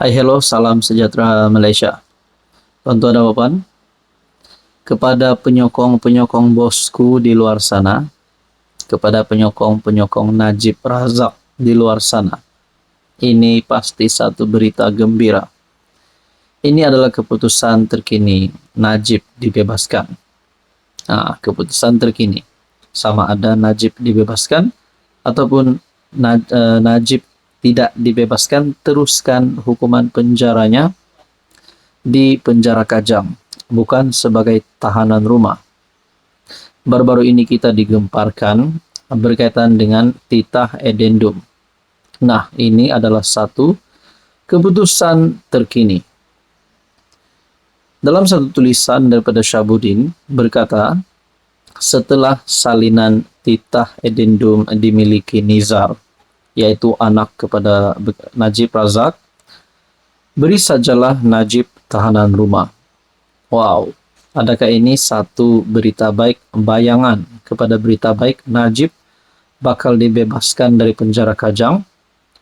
Hai, hello, salam sejahtera Malaysia. Tuan-tuan dan puan, kepada penyokong-penyokong bosku di luar sana, kepada penyokong-penyokong Najib Razak di luar sana, ini pasti satu berita gembira. Ini adalah keputusan terkini, Najib dibebaskan. Keputusan terkini, sama ada Najib dibebaskan ataupun Najib tidak dibebaskan, teruskan hukuman penjaranya di penjara Kajang, bukan sebagai tahanan rumah. Baru-baru ini kita digemparkan berkaitan dengan titah edendum. Nah, ini adalah satu keputusan terkini. Dalam satu tulisan daripada Syahabuddin berkata, setelah salinan titah edendum dimiliki Nizar, yaitu anak kepada Najib Razak, beri sajalah Najib tahanan rumah. Wow, adakah ini satu berita baik, bayangan kepada berita baik? Najib bakal dibebaskan dari penjara Kajang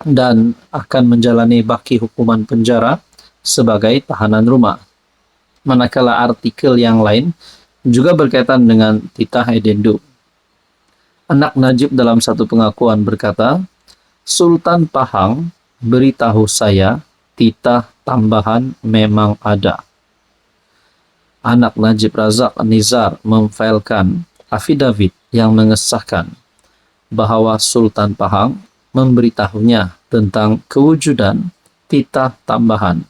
dan akan menjalani baki hukuman penjara sebagai tahanan rumah. Manakala artikel yang lain juga berkaitan dengan titah edendum. Anak Najib dalam satu pengakuan berkata, Sultan Pahang beritahu saya titah tambahan memang ada. Anak Najib Razak Nizar memfailkan afidavit yang mengesahkan bahawa Sultan Pahang memberitahunya tentang kewujudan titah tambahan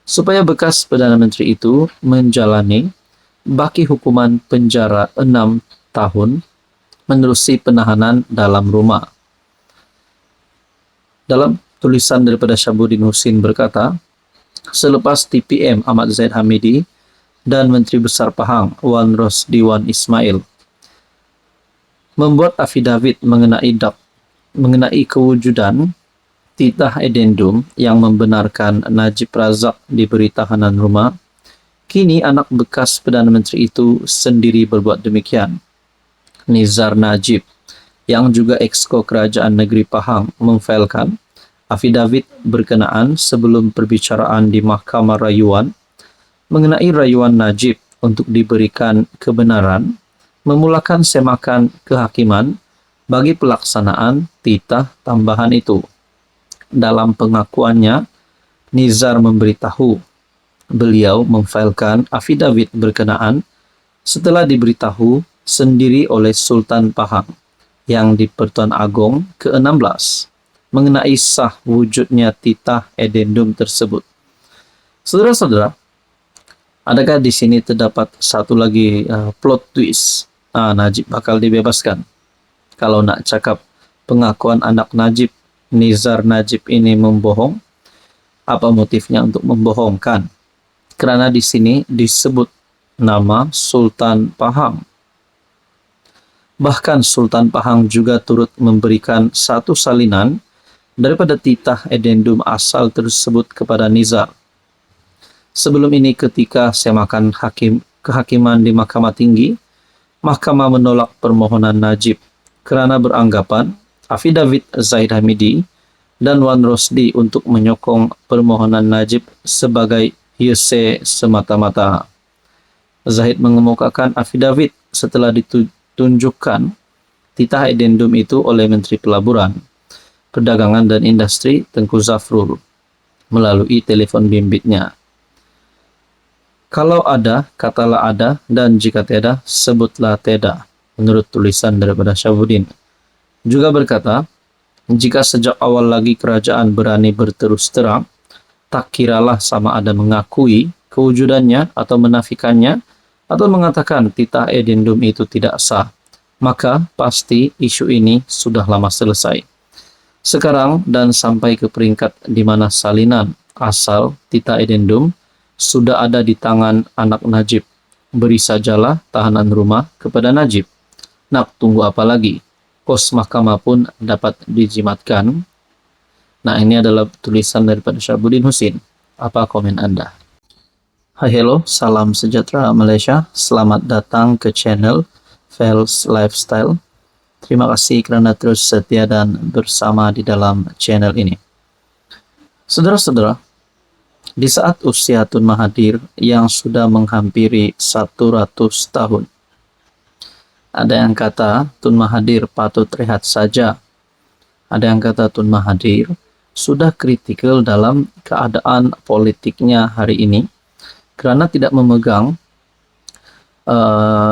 supaya bekas Perdana Menteri itu menjalani baki hukuman penjara 6 tahun menerusi penahanan dalam rumah. Dalam tulisan daripada Syahabuddin Husin berkata, selepas TPM Ahmad Zahid Hamidi dan Menteri Besar Pahang Wan Rosdi Wan Ismail membuat afidavit mengenai kewujudan titah edendum yang membenarkan Najib Razak diberi tahanan rumah, kini anak bekas Perdana Menteri itu sendiri berbuat demikian. Nizar Najib, yang juga Exco Kerajaan Negeri Pahang, memfailkan afidavit berkenaan sebelum perbicaraan di Mahkamah Rayuan mengenai rayuan Najib untuk diberikan kebenaran memulakan semakan kehakiman bagi pelaksanaan titah tambahan itu. Dalam pengakuannya, Nizar memberitahu beliau memfailkan afidavit berkenaan setelah diberitahu sendiri oleh Sultan Pahang yang di Pertuan Agong ke-16 mengenai sah wujudnya titah edendum tersebut. Saudara-saudara, adakah di sini terdapat satu lagi plot twist? Najib bakal dibebaskan. Kalau nak cakap pengakuan anak Najib, Nizar Najib ini membohong, apa motifnya untuk membohongkan? Kerana di sini disebut nama Sultan Pahang. Bahkan Sultan Pahang juga turut memberikan satu salinan daripada titah edendum asal tersebut kepada Nizar. Sebelum ini ketika semakan kehakiman di Mahkamah Tinggi, Mahkamah menolak permohonan Najib kerana beranggapan afidavit Zahid Hamidi dan Wan Rosdi untuk menyokong permohonan Najib sebagai hearsay semata-mata. Zahid mengemukakan afidavit setelah ditunjukkan titah edendum itu oleh Menteri Pelaburan, Perdagangan dan Industri Tengku Zafrul melalui telefon bimbitnya. Kalau ada, katalah ada, dan jika tiada, sebutlah tiada, menurut tulisan daripada Syahabuddin. Juga berkata, jika sejak awal lagi kerajaan berani berterus terang, tak kiralah sama ada mengakui kewujudannya atau menafikannya, atau mengatakan titah edendum itu tidak sah, maka pasti isu ini sudah lama selesai. Sekarang dan sampai ke peringkat di mana salinan asal titah edendum sudah ada di tangan anak Najib. Beri sajalah tahanan rumah kepada Najib. Nak tunggu apa lagi? Pos mahkamah pun dapat dijimatkan. Nah, ini adalah tulisan daripada Syahabuddin Husin. Apa komen Anda? Hai, hello, salam sejahtera Malaysia. Selamat datang ke channel Fels Lifestyle. Terima kasih kerana terus setia dan bersama di dalam channel ini. Saudara-saudara, di saat usia Tun Mahathir yang sudah menghampiri 100 tahun. Ada yang kata Tun Mahathir patut rehat saja. Ada yang kata Tun Mahathir sudah kritikal dalam keadaan politiknya hari ini karena tidak memegang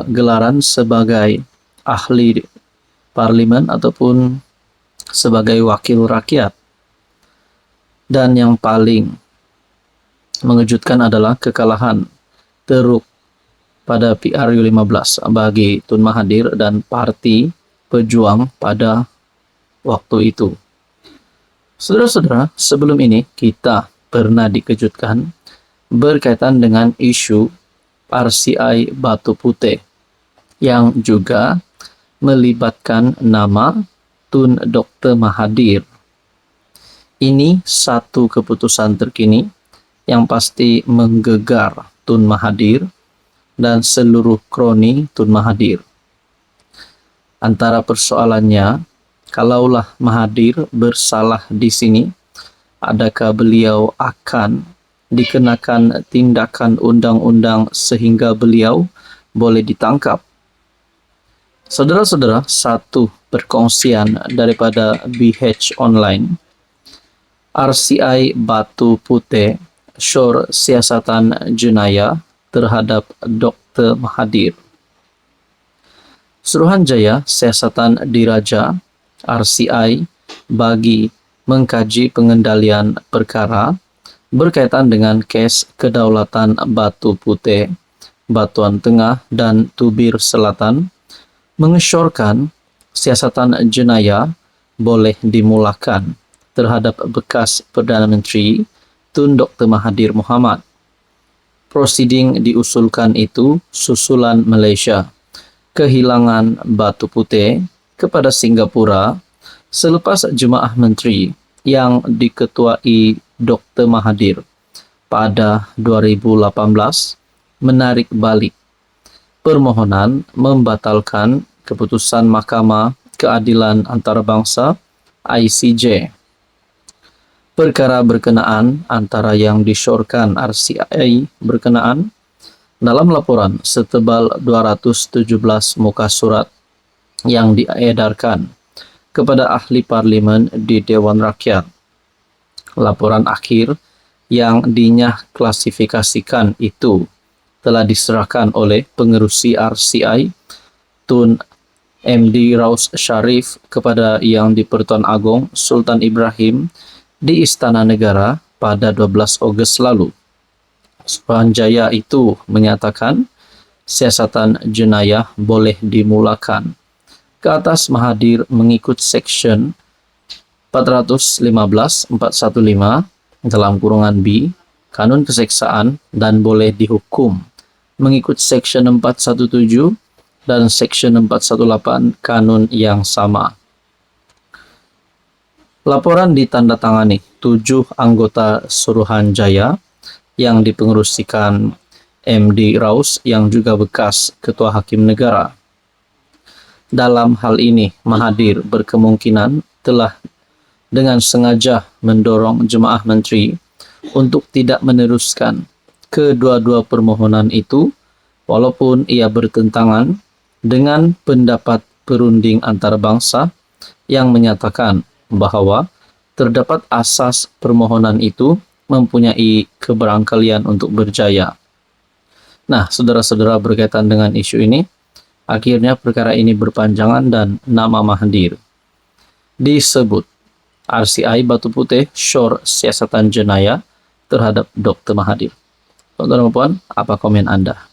gelaran sebagai ahli parlimen ataupun sebagai wakil rakyat. Dan yang paling mengejutkan adalah kekalahan teruk pada PRU15 bagi Tun Mahathir dan Parti Pejuang pada waktu itu. Saudara-saudara, sebelum ini kita pernah dikejutkan berkaitan dengan isu RCI Batu Putih yang juga melibatkan nama Tun Dr. Mahathir. Ini satu keputusan terkini yang pasti menggegar Tun Mahathir dan seluruh kroni Tun Mahathir. Antara persoalannya, kalaulah Mahathir bersalah di sini, adakah beliau akan dikenakan tindakan undang-undang sehingga beliau boleh ditangkap? Saudara-saudara, satu perkongsian daripada BH Online, RCI Batu Putih syur siasatan jenayah terhadap Dr. Mahathir. Suruhanjaya Siasatan Diraja RCI bagi mengkaji pengendalian perkara berkaitan dengan kes kedaulatan Batu Putih, Batuan Tengah dan Tubir Selatan mengesyorkan siasatan jenayah boleh dimulakan terhadap bekas Perdana Menteri Tun Dr. Mahathir Mohamad. Prosiding diusulkan itu susulan Malaysia kehilangan Batu Putih kepada Singapura selepas Jemaah Menteri yang diketuai Dr. Mahathir pada 2018 menarik balik permohonan membatalkan keputusan Mahkamah Keadilan Antarabangsa ICJ. Perkara berkenaan antara yang disyorkan RCI berkenaan dalam laporan setebal 217 muka surat yang diedarkan kepada ahli parlimen di Dewan Rakyat. Laporan akhir yang dinyah klasifikasikan itu telah diserahkan oleh pengerusi RCI Tun MD Raus Sharif kepada Yang di-Pertuan Agong Sultan Ibrahim di Istana Negara pada 12 Ogos lalu. Suruhanjaya itu menyatakan siasatan jenayah boleh dimulakan ke atas Mahathir mengikut Seksyen 415 dalam kurungan B Kanun Keseksaan dan boleh dihukum mengikut Seksyen 417 dan Seksyen 418 Kanun yang sama. Laporan ditandatangani 7 anggota Suruhanjaya yang dipengerusikan MD Raus yang juga bekas Ketua Hakim Negara. Dalam hal ini, Mahathir berkemungkinan telah dengan sengaja mendorong Jemaah Menteri untuk tidak meneruskan kedua-dua permohonan itu walaupun ia bertentangan dengan pendapat perunding antarabangsa yang menyatakan bahwa terdapat asas permohonan itu mempunyai keberangkalian untuk berjaya. Nah, saudara-saudara, berkaitan dengan isu ini, akhirnya perkara ini berpanjangan dan nama Mahathir disebut RCI Batu Putih syur siasatan jenayah terhadap Dr. Mahathir. Saudara-saudara, apa komen Anda?